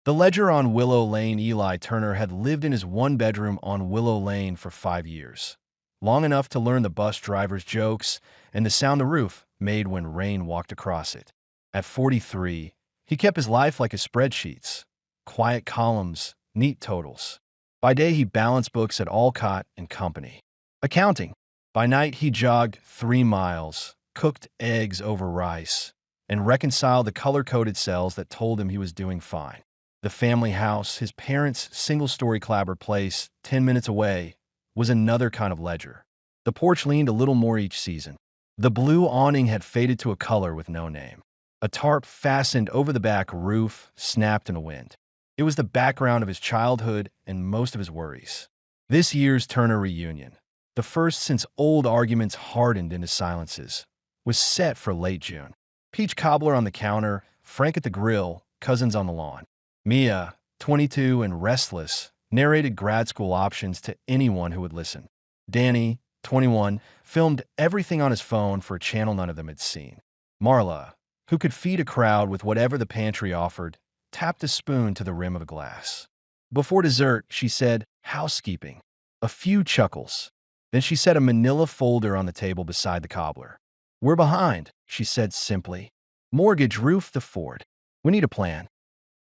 The ledger on Willow Lane. Eli Turner had lived in his one-bedroom on Willow Lane for 5 years, long enough to learn the bus driver's jokes and the sound the roof made when rain walked across it. At 43, he kept his life like his spreadsheets: quiet columns, neat totals. By day, he balanced books at Alcott and Company. Accounting. By night, he jogged 3 miles, cooked eggs over rice, and reconciled the color-coded cells that told him he was doing fine. The family house, his parents' single-story clapboard place 10 minutes away, was another kind of ledger. The porch leaned a little more each season. The blue awning had faded to a color with no name. A tarp fastened over the back roof snapped in a wind. It was the background of his childhood and most of his worries. This year's Turner reunion, the first since old arguments hardened into silences, was set for late June. Peach cobbler on the counter, Frank at the grill, cousins on the lawn. Mia, 22 and restless, narrated grad school options to anyone who would listen. Danny, 21, filmed everything on his phone for a channel none of them had seen. Marla, who could feed a crowd with whatever the pantry offered, tapped a spoon to the rim of a glass. Before dessert, she said, "Housekeeping." A few chuckles. Then she set a manila folder on the table beside the cobbler. "We're behind," she said simply. "Mortgage, roof, the Ford. We need a plan."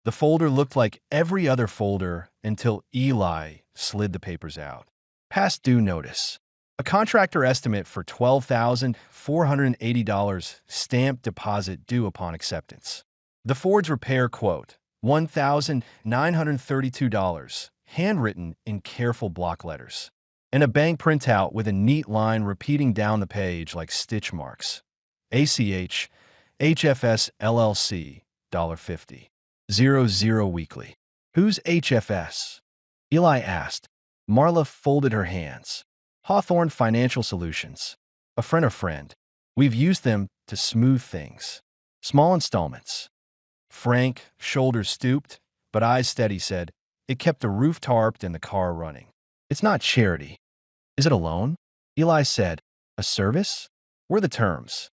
The folder looked like every other folder until Eli slid the papers out. Past due notice. A contractor estimate for $12,480 stamped deposit due upon acceptance. The Ford's repair quote, $1,932, handwritten in careful block letters. And a bank printout with a neat line repeating down the page like stitch marks. ACH, HFS LLC, $1.50. 00 weekly. "Who's HFS?" Eli asked. Marla folded her hands. "Hawthorne Financial Solutions. A friend. We've used them to smooth things. Small installments." Frank, shoulders stooped, but eyes steady, said, "It kept the roof tarped and the car running. It's not charity." "Is it a loan?" Eli said. "A service? What are the terms?"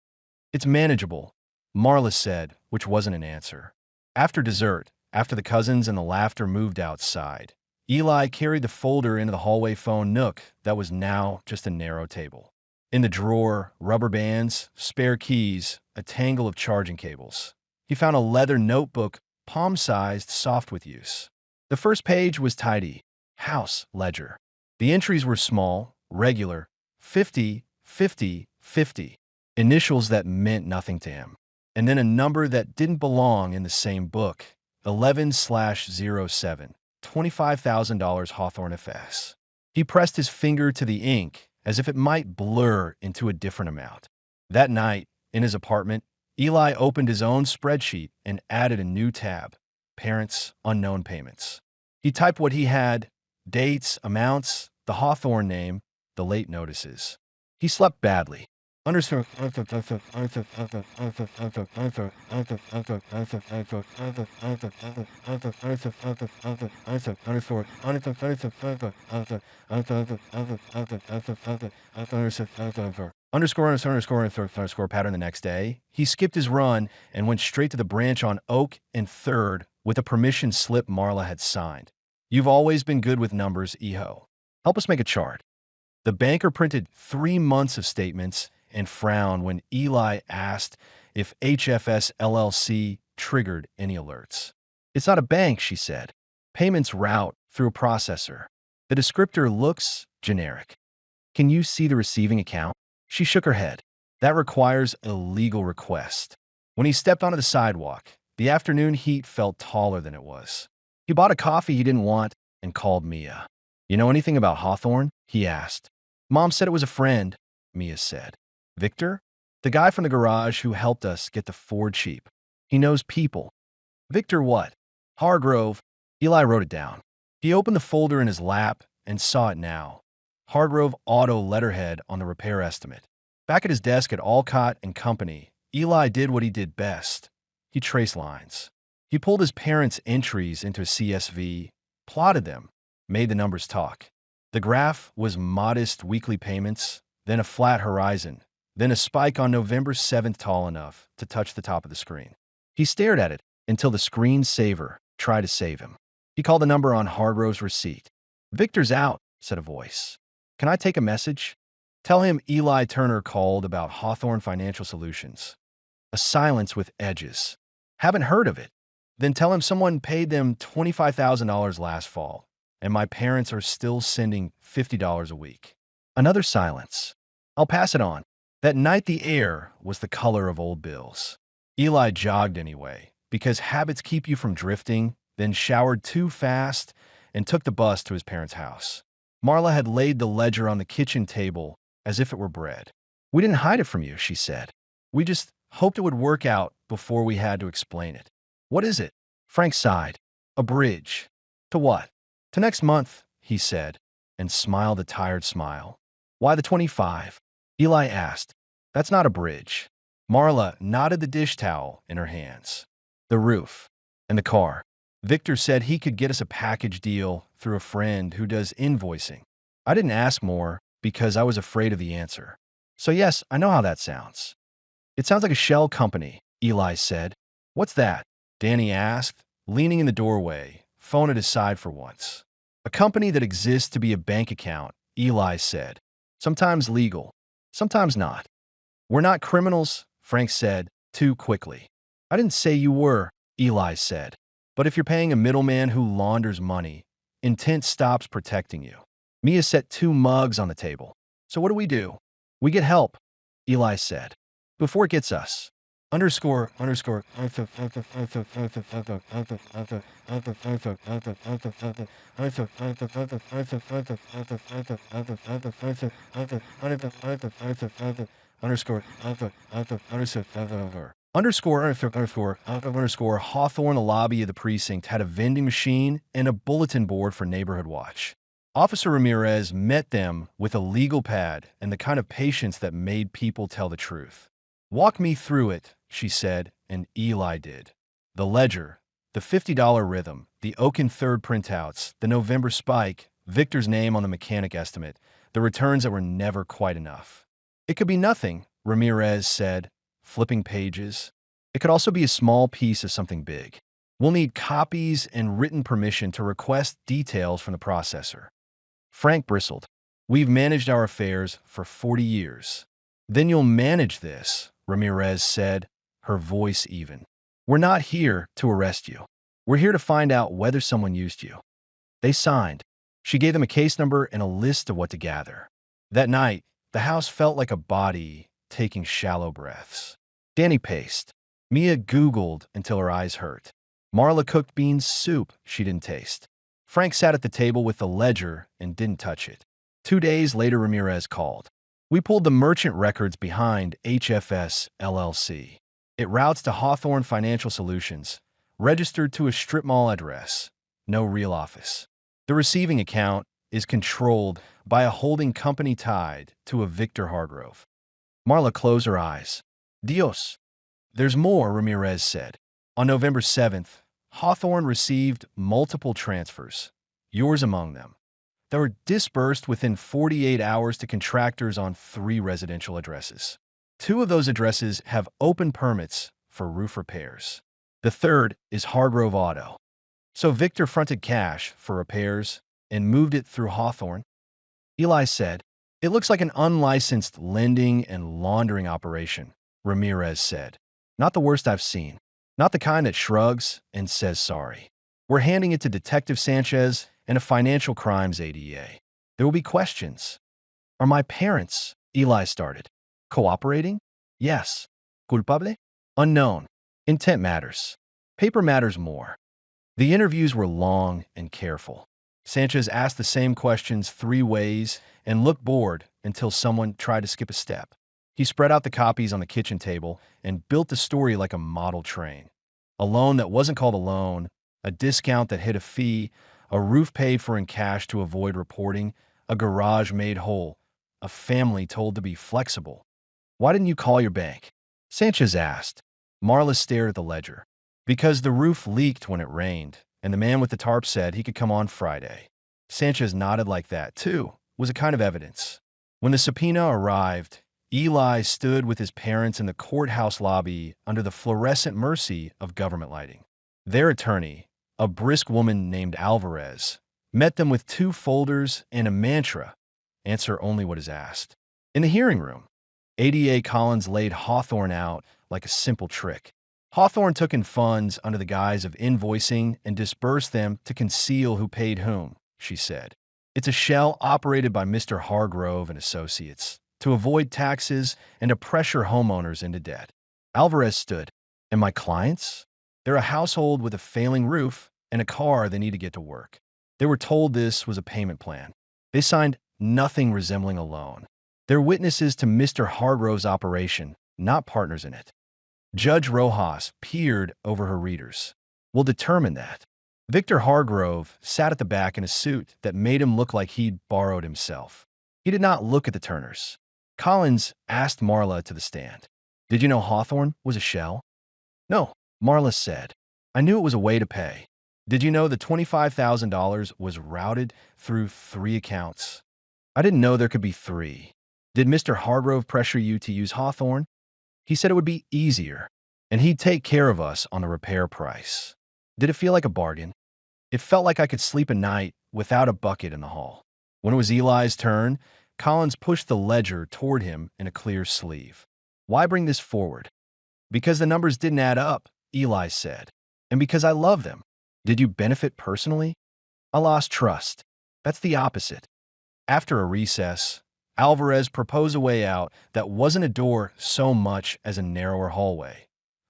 "It's manageable," Marla said, which wasn't an answer. After dessert, after the cousins and the laughter moved outside, Eli carried the folder into the hallway phone nook that was now just a narrow table. In the drawer, rubber bands, spare keys, a tangle of charging cables. He found a leather notebook, palm-sized, soft with use. The first page was tidy. House ledger. The entries were small, regular, 50, 50, 50. Initials that meant nothing to him. And then a number that didn't belong in the same book, 11/07, $25,000 Hawthorne FS. He pressed his finger to the ink as if it might blur into a different amount. That night, in his apartment, Eli opened his own spreadsheet and added a new tab, Parents, Unknown Payments. He typed what he had, dates, amounts, the Hawthorne name, the late notices. He slept badly. Underscore. Pattern the next day. He skipped his run and went straight to the branch on Oak and 3rd with a permission slip Marla had signed. "You've always been good with numbers, Eho. Help us make a chart." The banker printed 3 months of statements and frowned when Eli asked if HFS LLC triggered any alerts. "It's not a bank," she said. "Payments route through a processor. The descriptor looks generic." "Can you see the receiving account?" She shook her head. "That requires a legal request." When he stepped onto the sidewalk, the afternoon heat felt taller than it was. He bought a coffee he didn't want and called Mia. "You know anything about Hawthorne?" he asked. "Mom said it was a friend," Mia said. "Victor? The guy from the garage who helped us get the Ford cheap. He knows people." "Victor what?" "Hargrove." Eli wrote it down. He opened the folder in his lap and saw it now. Hargrove Auto letterhead on the repair estimate. Back at his desk at Alcott and Company, Eli did what he did best. He traced lines. He pulled his parents' entries into a CSV, plotted them, made the numbers talk. The graph was modest weekly payments, then a flat horizon, then a spike on November 7th tall enough to touch the top of the screen. He stared at it until the screensaver Try to save him. He called the number on Hargrove's receipt. Victor's out, said a voice. Can I take a message? Tell him Eli Turner called about Hawthorne Financial Solutions. A silence with edges. Haven't heard of it. Then tell him someone paid them $25,000 last fall, and my parents are still sending $50 a week. Another silence. I'll pass it on. That night the air was the color of old bills. Eli jogged anyway, because habits keep you from drifting, then showered too fast, and took the bus to his parents' house. Marla had laid the ledger on the kitchen table as if it were bread. We didn't hide it from you, she said. We just hoped it would work out before we had to explain it. What is it? Frank sighed. A bridge. To what? To next month, he said, and smiled a tired smile. Why the 25? Eli asked. That's not a bridge. Marla nodded the dish towel in her hands. The roof. And the car. Victor said he could get us a package deal through a friend who does invoicing. I didn't ask more because I was afraid of the answer. So yes, I know how that sounds. It sounds like a shell company, Eli said. What's that? Danny asked, leaning in the doorway, phone at his side for once. A company that exists to be a bank account, Eli said. Sometimes legal, sometimes not. We're not criminals, Frank said, too quickly. I didn't say you were, Eli said. But if you're paying a middleman who launders money, intent stops protecting you. Mia set 2 mugs on the table. So what do? We get help, Eli said. Before it gets us. Underscore. Underscore. Hawthorne, the lobby of the precinct, had a vending machine and a bulletin board for Neighborhood Watch. Officer Ramirez met them with a legal pad and the kind of patience that made people tell the truth. Walk me through it, she said, and Eli did. The ledger, the $50 rhythm, the Oaken third printouts, the November spike, Victor's name on the mechanic estimate, the returns that were never quite enough. It could be nothing, Ramirez said, flipping pages. It could also be a small piece of something big. We'll need copies and written permission to request details from the processor. Frank bristled. We've managed our affairs for 40 years. Then you'll manage this, Ramirez said, her voice even. We're not here to arrest you. We're here to find out whether someone used you. They signed. She gave them a case number and a list of what to gather. That night, the house felt like a body taking shallow breaths. Danny paced. Mia Googled until her eyes hurt. Marla cooked bean soup she didn't taste. Frank sat at the table with the ledger and didn't touch it. 2 days later, Ramirez called. We pulled the merchant records behind HFS LLC. It routes to Hawthorne Financial Solutions, registered to a strip mall address, no real office. The receiving account is controlled by a holding company tied to a Victor Hargrove. Marla closed her eyes. Dios. There's more, Ramirez said. On November 7th, Hawthorne received multiple transfers, yours among them, that were disbursed within 48 hours to contractors on 3 residential addresses. 2 of those addresses have open permits for roof repairs. The third is Hargrove Auto. So Victor fronted cash for repairs and moved it through Hawthorne. Eli said, It looks like an unlicensed lending and laundering operation, Ramirez said. Not the worst I've seen. Not the kind that shrugs and says sorry. We're handing it to Detective Sanchez and a financial crimes ADA. There will be questions. Are my parents, Eli started, cooperating? Yes. Culpable? Unknown. Intent matters. Paper matters more. The interviews were long and careful. Sanchez asked the same questions 3 ways and looked bored until someone tried to skip a step. He spread out the copies on the kitchen table and built the story like a model train. A loan that wasn't called a loan, a discount that hit a fee, a roof paid for in cash to avoid reporting, a garage made whole, a family told to be flexible. Why didn't you call your bank? Sanchez asked. Marla stared at the ledger. Because the roof leaked when it rained, and the man with the tarp said he could come on Friday. Sanchez nodded like that, too, was a kind of evidence. When the subpoena arrived, Eli stood with his parents in the courthouse lobby under the fluorescent mercy of government lighting. Their attorney, a brisk woman named Alvarez, met them with 2 folders and a mantra: answer only what is asked. In the hearing room, ADA Collins laid Hawthorne out like a simple trick. Hawthorne took in funds under the guise of invoicing and disbursed them to conceal who paid whom, she said. It's a shell operated by Mr. Hargrove and Associates to avoid taxes and to pressure homeowners into debt. Alvarez stood. And my clients? They're a household with a failing roof and a car they need to get to work. They were told this was a payment plan. They signed nothing resembling a loan. They're witnesses to Mr. Hargrove's operation, not partners in it. Judge Rojas peered over her readers. We'll determine that. Victor Hargrove sat at the back in a suit that made him look like he'd borrowed himself. He did not look at the Turners. Collins asked Marla to the stand. Did you know Hawthorne was a shell? No, Marla said. I knew it was a way to pay. Did you know the $25,000 was routed through 3 accounts? I didn't know there could be 3. Did Mr. Hargrove pressure you to use Hawthorne? He said it would be easier, and he'd take care of us on the repair price. Did it feel like a bargain? It felt like I could sleep at night without a bucket in the hall. When it was Eli's turn, Collins pushed the ledger toward him in a clear sleeve. Why bring this forward? Because the numbers didn't add up, Eli said. And because I love them. Did you benefit personally? I lost trust. That's the opposite. After a recess, Alvarez proposed a way out that wasn't a door so much as a narrower hallway.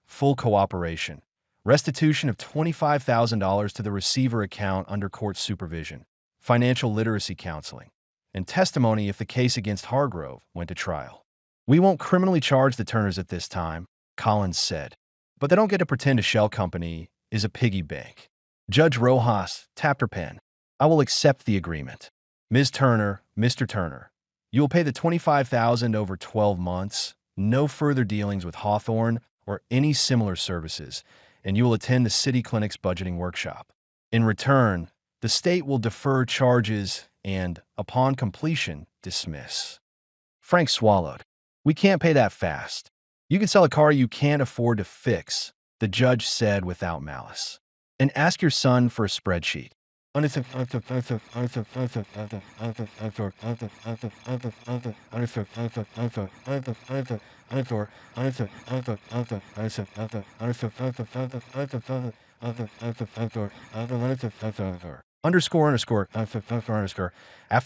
Full cooperation. Restitution of $25,000 to the receiver account under court supervision. Financial literacy counseling. And testimony if the case against Hargrove went to trial. We won't criminally charge the Turners at this time, Collins said. But they don't get to pretend a shell company is a piggy bank. Judge Rojas tapped her pen. I will accept the agreement. Ms. Turner, Mr. Turner, you will pay the $25,000 over 12 months, no further dealings with Hawthorne or any similar services, and you will attend the city clinic's budgeting workshop. In return, the state will defer charges and, upon completion, dismiss. Frank swallowed. We can't pay that fast. You can sell a car you can't afford to fix, the judge said without malice. And ask your son for a spreadsheet. After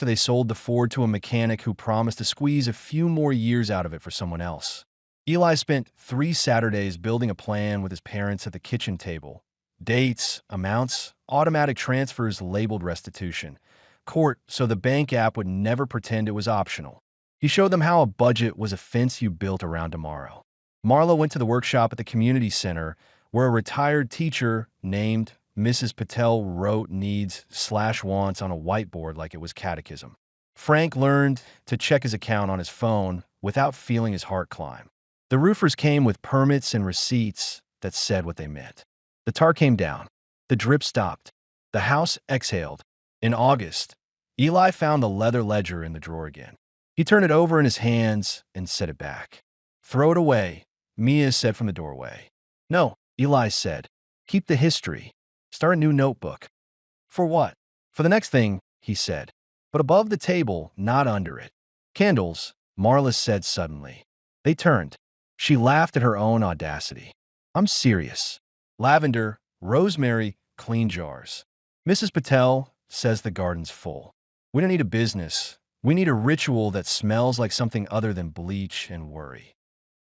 they sold the Ford to a mechanic who promised to squeeze a few more years out of it for someone else. Eli spent 3 Saturdays building a plan with his parents at the kitchen table. Dates, amounts, automatic transfers labeled restitution. Court, so the bank app would never pretend it was optional. He showed them how a budget was a fence you built around tomorrow. Marla went to the workshop at the community center, where a retired teacher named Mrs. Patel wrote needs/wants on a whiteboard like it was catechism. Frank learned to check his account on his phone without feeling his heart climb. The roofers came with permits and receipts that said what they meant. The tar came down. The drip stopped. The house exhaled. In August, Eli found the leather ledger in the drawer again. He turned it over in his hands and set it back. Throw it away, Mia said from the doorway. No, Eli said. Keep the history. Start a new notebook. For what? For the next thing, he said. But above the table, not under it. Candles, Marla said suddenly. They turned. She laughed at her own audacity. I'm serious. Lavender, rosemary, clean jars. Mrs. Patel says the garden's full. We don't need a business. We need a ritual that smells like something other than bleach and worry.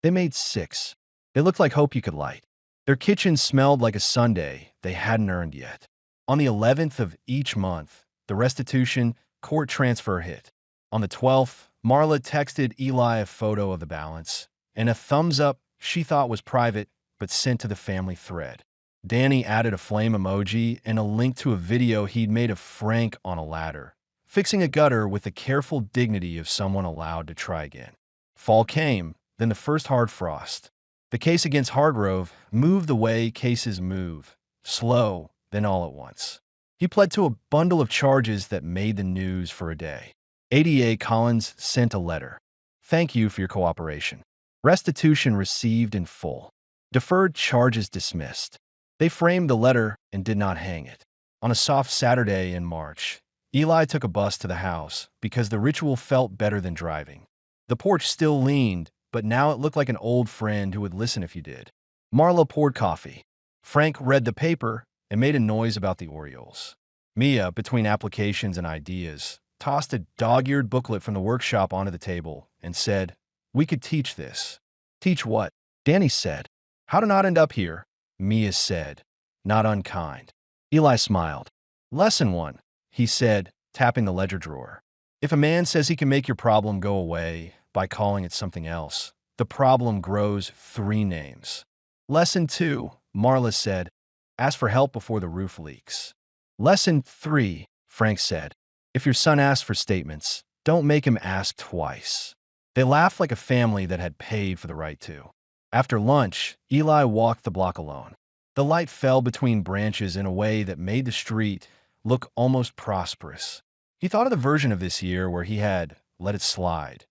They made 6. They looked like hope you could light. Their kitchen smelled like a sundae they hadn't earned yet. On the 11th of each month, the restitution court transfer hit. On the 12th, Marla texted Eli a photo of the balance and a thumbs up she thought was private but sent to the family thread. Danny added a flame emoji and a link to a video he'd made of Frank on a ladder, fixing a gutter with the careful dignity of someone allowed to try again. Fall came, then the first hard frost. The case against Hargrove moved the way cases move, slow, then all at once. He pled to a bundle of charges that made the news for a day. ADA Collins sent a letter. Thank you for your cooperation. Restitution received in full. Deferred charges dismissed. They framed the letter and did not hang it. On a soft Saturday in March, Eli took a bus to the house because the ritual felt better than driving. The porch still leaned, but now it looked like an old friend who would listen if you did. Marla poured coffee. Frank read the paper and made a noise about the Orioles. Mia, between applications and ideas, tossed a dog-eared booklet from the workshop onto the table and said, "We could teach this." "Teach what?" Danny said. "How to not end up here," Mia said, not unkind. Eli smiled. "Lesson 1, he said, tapping the ledger drawer. "If a man says he can make your problem go away by calling it something else, the problem grows 3 names. "Lesson 2, Marla said, "ask for help before the roof leaks." "Lesson 3, Frank said, "if your son asks for statements, don't make him ask twice." They laughed like a family that had paid for the right to. After lunch, Eli walked the block alone. The light fell between branches in a way that made the street look almost prosperous. He thought of the version of this year where he had let it slide.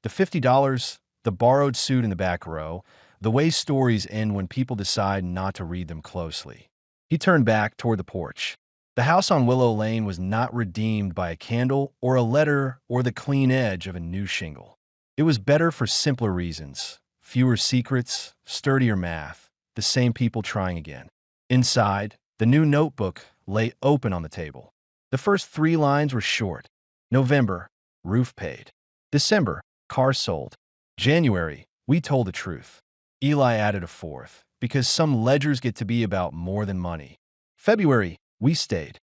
The $50, the borrowed suit in the back row, the way stories end when people decide not to read them closely. He turned back toward the porch. The house on Willow Lane was not redeemed by a candle or a letter or the clean edge of a new shingle. It was better for simpler reasons. Fewer secrets, sturdier math, the same people trying again. Inside, the new notebook lay open on the table. The first 3 lines were short. November, roof paid. December, car sold. January, we told the truth. Eli added a 4th, because some ledgers get to be about more than money. February, we stayed.